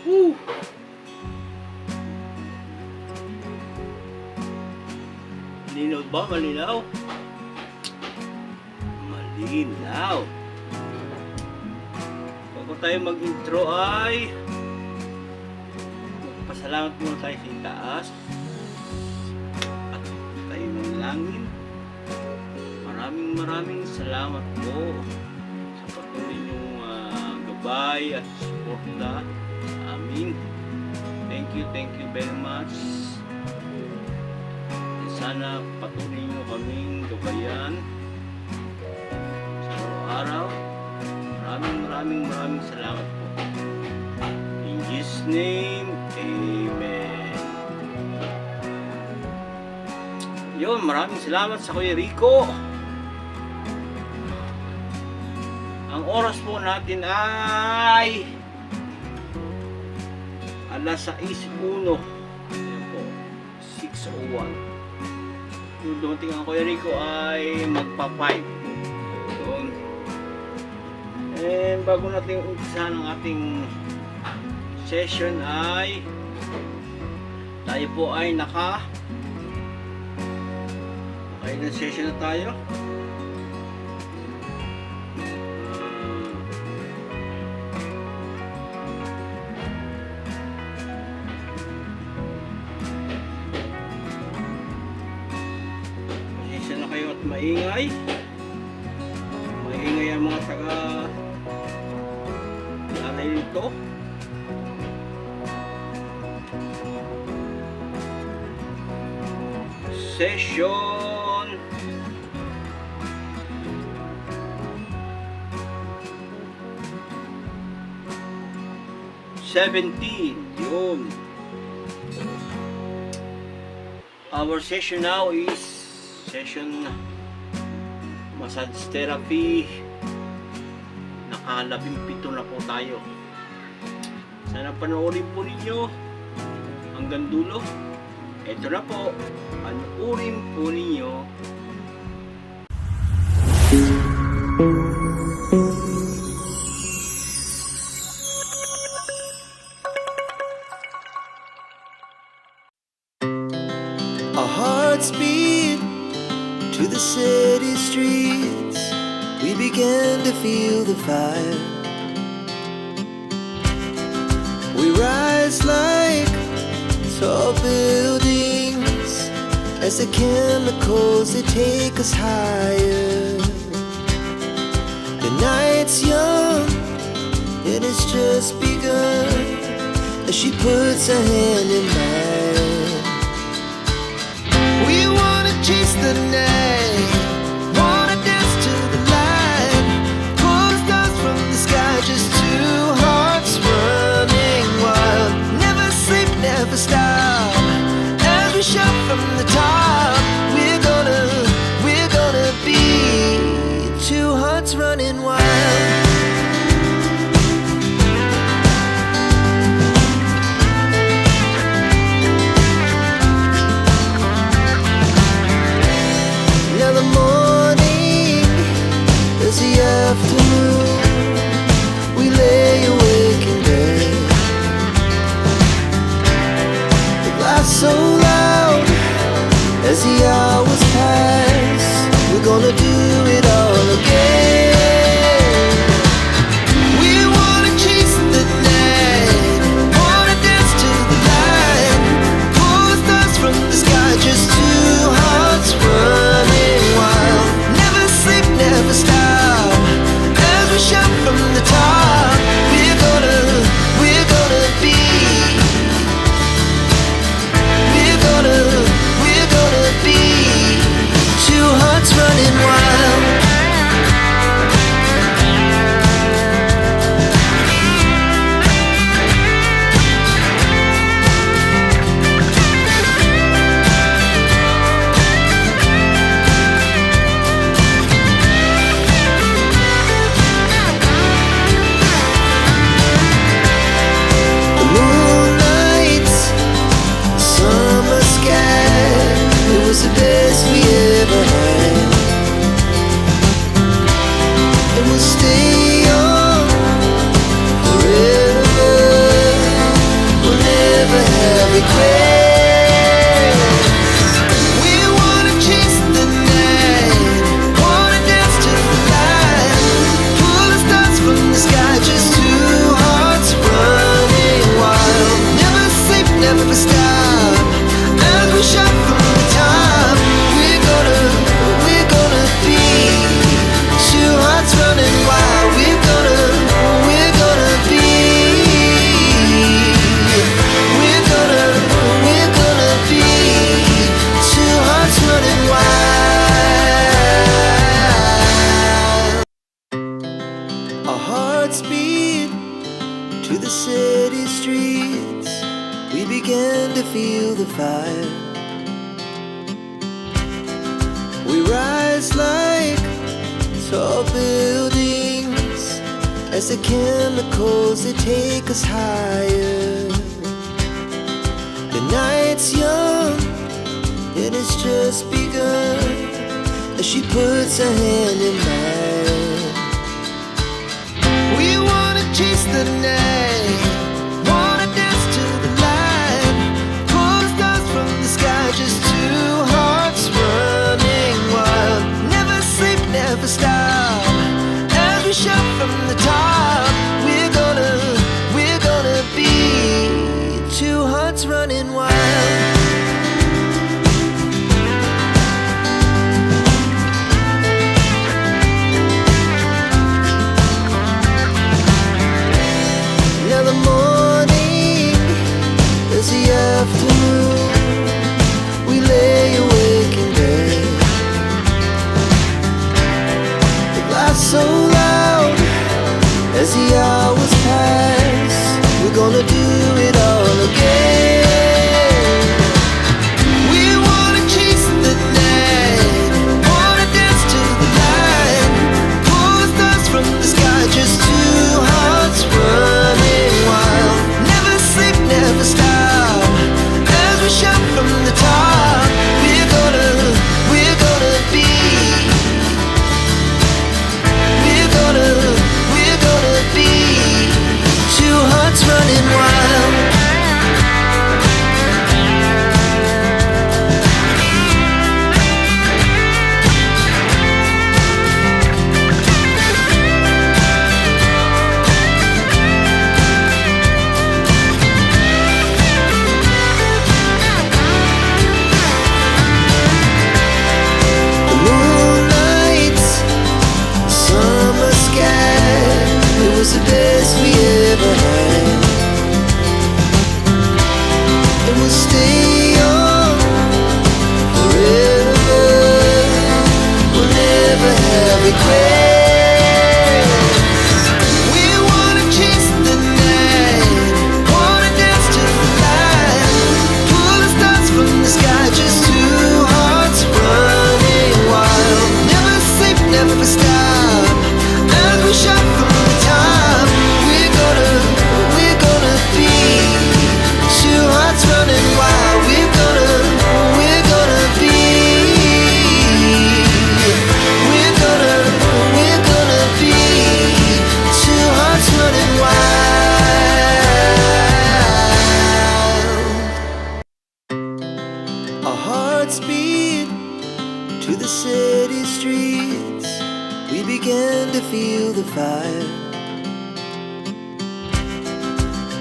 Woo! Malinaw ba? Malinaw? Malinaw. Bago tayo mag-intro ay pasalamat muna tayo sa itaas at tayo manalangin. Maraming salamat po sa patuloy niyong gabay at suporta sa amin. Thank you very much. Sana patuloy niyo kaming gabayan sa araw-araw. Maraming salamat po. In Jesus' name, Amen. Yun, maraming salamat sa Kuya Rico. Ang oras po natin ay alas 6:01. Ayan po, 6:01. Yung dumating ang Kuya Rico ay magpa-5. Yun. And bago natin umpisahan ang ating session ay tayo po ay nakailang session na tayo. Pasensya na kayo at maingay ang mga taga-alay nito. Session 17. Yun. Our session now is session massage therapy. Naka-17 na po tayo. Sana panoorin po ninyo hanggang dulo. Ito na po, panoorin po ninyo. Our hearts beat to the city streets. We began to feel the fire. We rise like tall buildings as the chemicals they take us higher. The night's young, it has just begun as she puts her hand in mine. We wanna chase the night, wanna dance to the light, pull the stars from the sky, just two hearts running wild. Never sleep, never stop, as we shout from the top. We're gonna be two hearts running wild. to the city streets, we began to feel the fire. We rise like tall buildings as the chemicals they take us higher. The night's young, it has just begun as she puts her hand in mine. We wanna chase the night, wanna dance to the light, pull the stars from the sky, just two hearts running wild. Never sleep, never stop, as we shout from the top. We're gonna be two hearts running wild. Now the morning is the afternoon, we lay awake in bed. The laughs so loud as the hours pass, we're gonna do it all again. We wanna chase the night, wanna dance to the light, pull the stars from the sky, just two hearts running wild. Never sleep, never stop, as we shout from the top. We're gonna be, we're gonna be two hearts running wild. The moonlight, summer sky, it was the best we ever had. And we'll stay on forever, we'll never have regrets. We wanna chase the night, wanna dance to the light, pull the stars from the sky, just two hearts running wild. Never sleep, never stop, as we shout from the top. We're gonna be two hearts running wild. We're gonna be, we're gonna be two hearts running wild. Our hearts beat to the city streets, we began to feel the fire.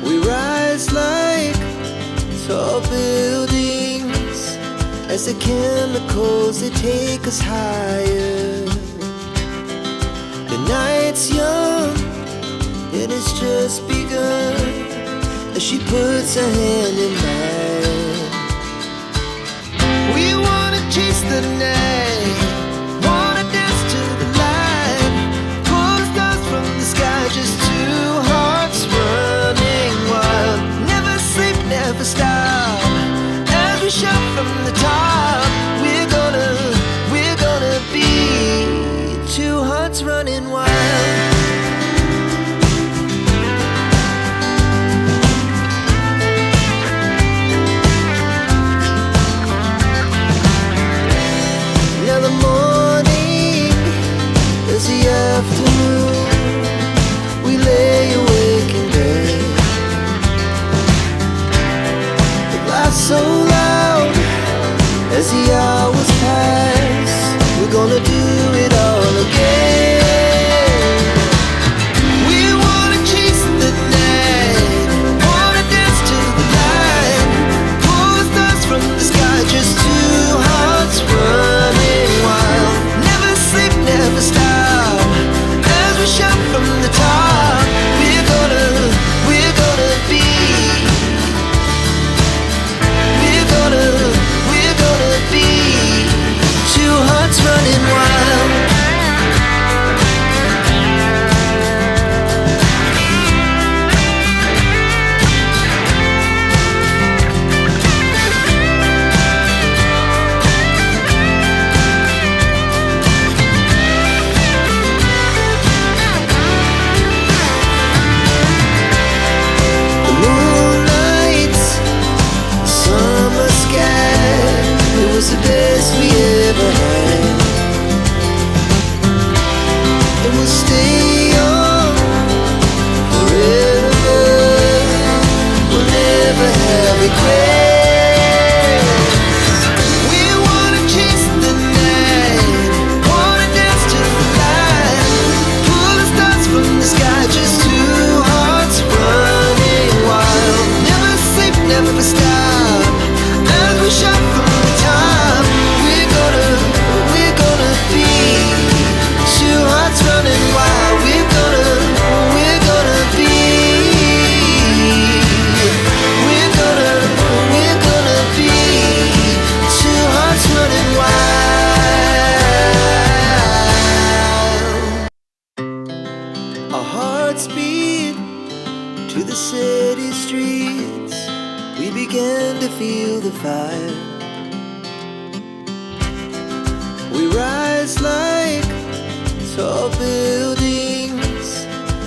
We rise like tall buildings as the chemicals they take us higher. The night's young, it has just begun as she puts her hand in mine. We wanna chase the night, wanna dance to the light, pull the stars from the sky, just two hearts running wild. Never sleep, never stop, as we shout from the top. We're gonna be two hearts running wild. the city streets, we began to feel the fire. We rise like tall buildings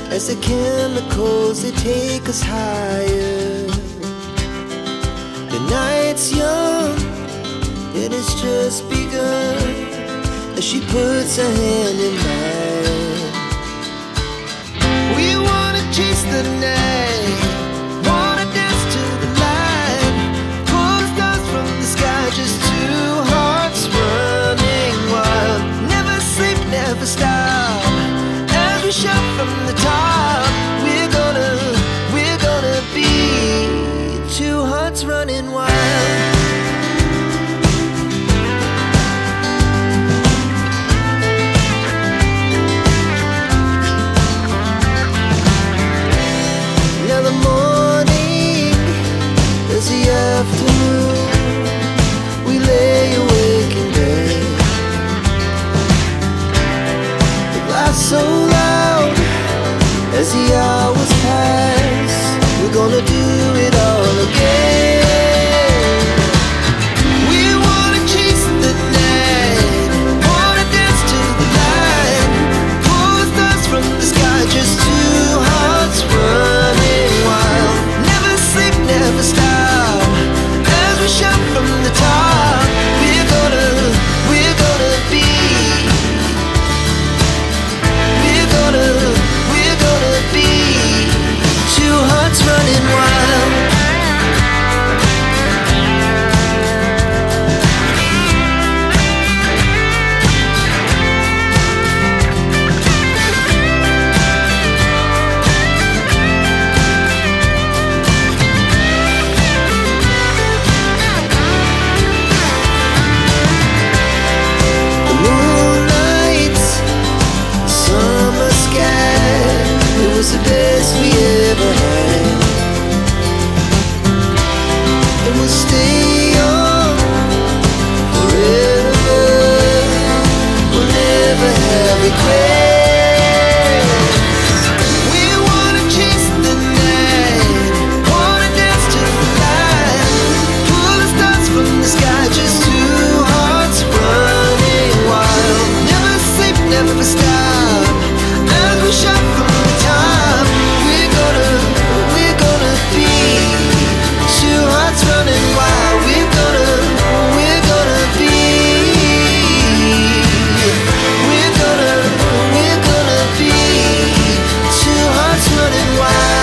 as the chemicals, they take us higher. The night's young, it has just begun, as she puts her hand in mine. We wanna chase the night, wanna dance to the light, pull the stars from the sky, just two hearts running wild. Never sleep, never stop, as we shout from the top. We're gonna be two hearts running wild. Now the morning is the afternoon, we lay awake in bed. The laugh so loud as the hours pass, we're gonna do it all again. We wanna chase the night, wanna dance to the light, pull the stars from the sky, just two hearts running wild. Never sleep, never stop, as we shout from the top. We're gonna be, we're gonna be two hearts running wild. The moonlight, summer sky, it was the best we ever had. And we'll stay on forever, we'll never have regrets. We wanna chase the night, wanna dance to the light, pull the stars from the sky, just two hearts running wild. Never sleep, never stop, as we shout from the top. We're gonna be two hearts running wild. We're gonna be, we're gonna be two hearts running wild.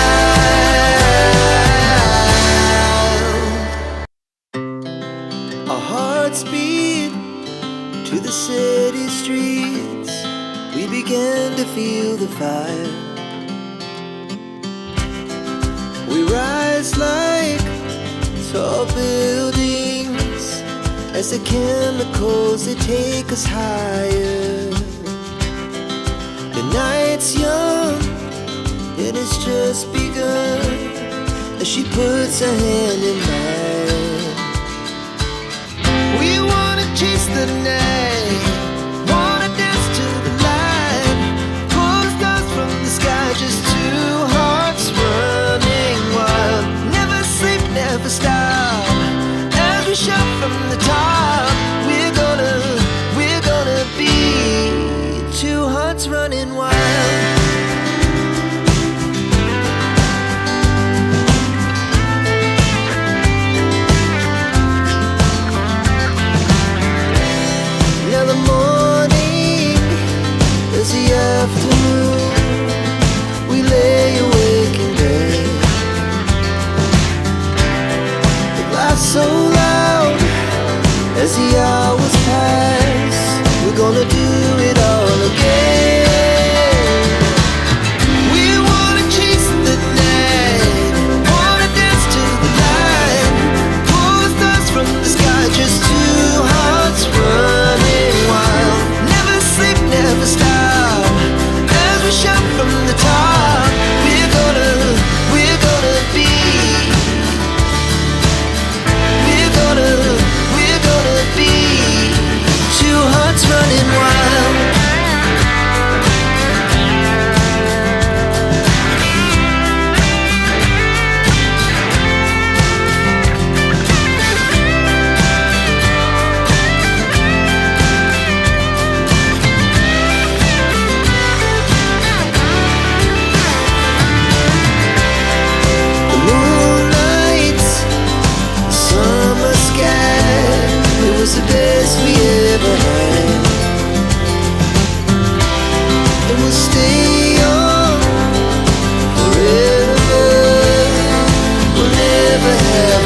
Our hearts beat to the city streets, we began to feel the fire. We rise like tall buildings as the chemicals, they take us higher. The night's young, it has just begun, as she puts her hand in mine. We wanna chase the night, wanna dance to the light, pull the stars from the sky, just two hearts running wild. Never sleep, never stop, as we shout from the top. We're gonna be two hearts running wild.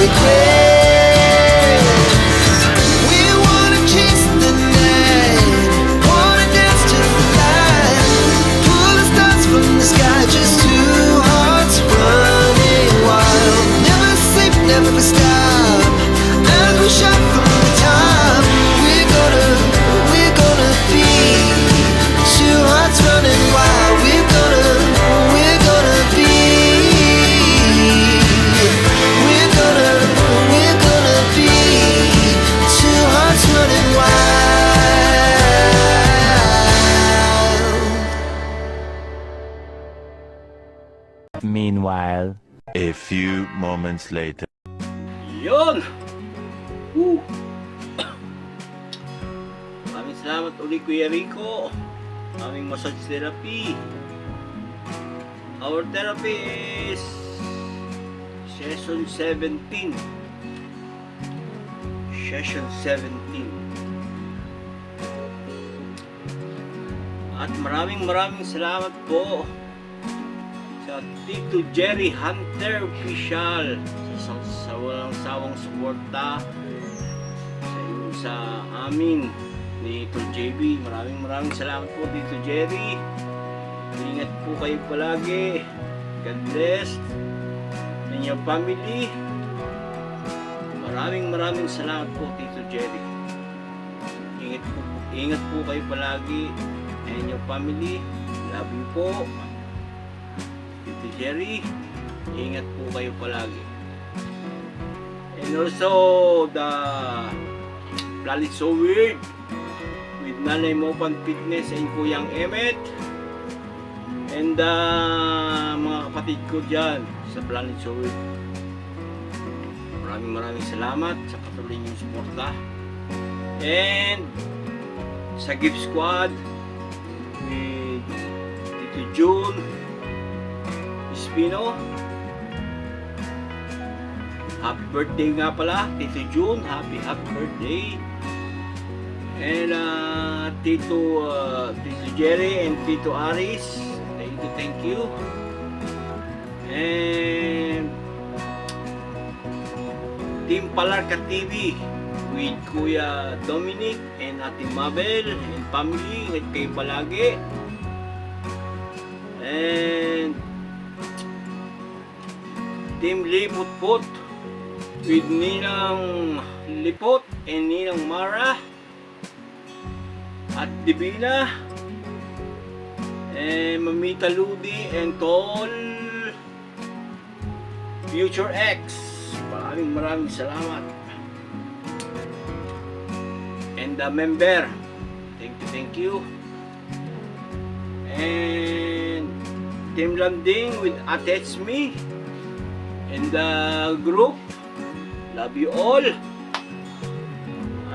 again. We wanna chase the night, wanna dance to the light, pull the stars from the sky, just two hearts running wild. Never sleep, never stop, as we shout from the top. We're gonna be two hearts running wild. We're gonna be. We're gonna be two hearts running wild. Meanwhile, a few moments later. Yun! Woo! Maraming salamat ulit Kuya Rico. Aming massage therapy. Our therapy is session 17. Session 17. At maraming salamat po sa Tito Jerry Hunter Official sa walang sawang suporta sa amin ni Tito JB. Maraming salamat po Tito Jerry. Ingat po kayo palagi. God bless and your family. Maraming salamat po Tito Jerry. Ingat po kayo palagi and your family. Love you po Tito Jerry. Ingat po kayo palagi. And also the Planet So Weird with Nanay Mopan Fitness and Kuyang Emmet and mga kapatid ko dyan sa Planet So Weird. Maraming salamat sa patuloy niyong suporta. And sa Gift Squad with Tito June Espino. Happy birthday nga pala Tito June. Happy birthday. And Tito Jerry and Tito Aris, thank you. And Team Palarca TV with Kuya Dominic and Ate Mabel and family. Ingat kayo palagi. And Team Lipot with Ninang Lipot and Ninang Mara at Divina and Mamita Ludi and Tol Future X. Maraming salamat. And the member, thank you. And Team Landing with Attach Me and the group, love you all.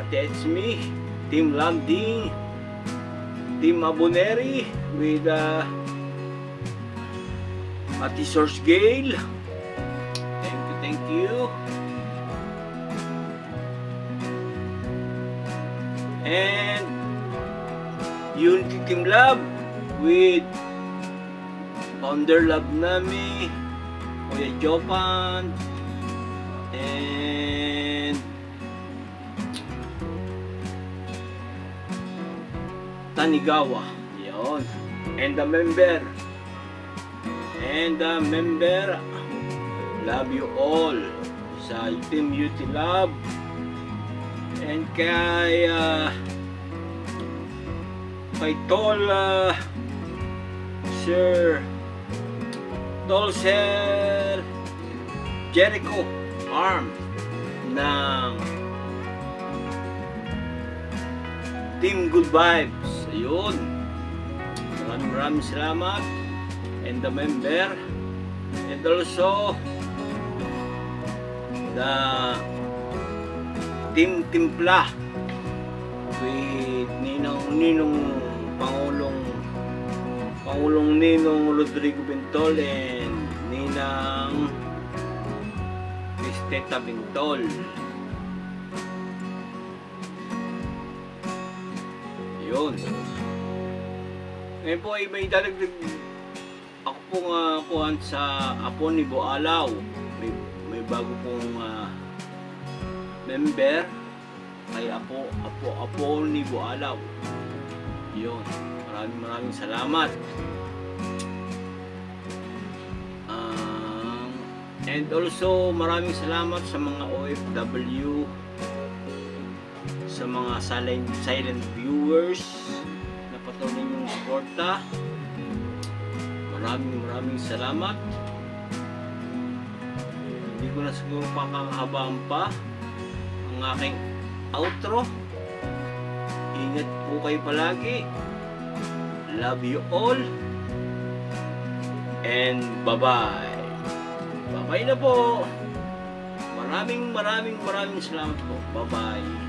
Attach Me, Team Landing, Team Aboneri with Ate Source Gale. Thank you. And Unity Team Love with Founder Love Nami, Kuya Jopan, and Tanigawa. Yun. And the member, love you all sa Team UT Love. And kay Tol Sir Jericho Arm ng Team Good Vibes. Ayun. Maraming salamat. And the member. And also the Team Timpla with Ninong Pangulong Ninong Rodrigo Bentol and Ninang Cristeta Bentol. Yun. Ngayon po ay may dadagdag ako pong kuhan sa Apo ni Boalaw. may bago pong member kay Apo ni Bualaw. Yun, maraming salamat. And also maraming salamat sa mga OFW, sa mga silent viewers na patuloy niyong suporta. Maraming salamat. Hindi ko na siguro pakakahabaan pa ang aking outro. Ingat po kayo palagi. Love you all. And bye-bye. Bye-bye na po. Maraming salamat po. Bye-bye.